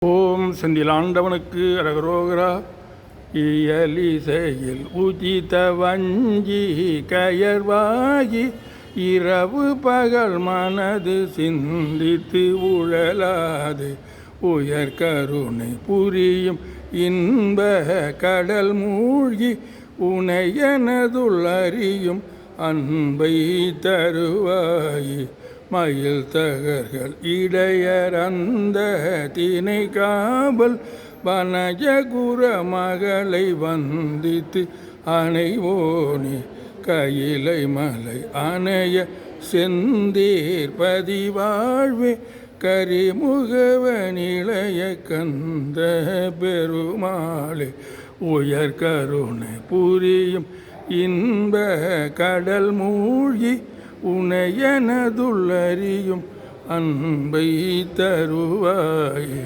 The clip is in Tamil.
ஓம் செந்திலாண்டவனுக்கு அரகரோகரா. இயலிசையில் உச்சித வஞ்சி கயர்வாகி இரவு பகல் மனது சிந்தித்து உழலாது உயர் கருணை புரியும் இன்ப கடல் மூழ்கி உனையனதுள் அறியும் அன்பை தருவாயி. மயில் தகர்கள் இடையரந்த தினை காவல் வனஜகுர மகளை வந்தித்து அணைவோனே. கையிலை மலை அணைய செந்தீர் பதிவாழ்வே கரிமுகவனிளைய கந்த பெருமாளே. உயர் கருணை புரியும் இன்ப கடல் மூழ்கி உனையனதுள் அறியும் அன்பை தருவாயே.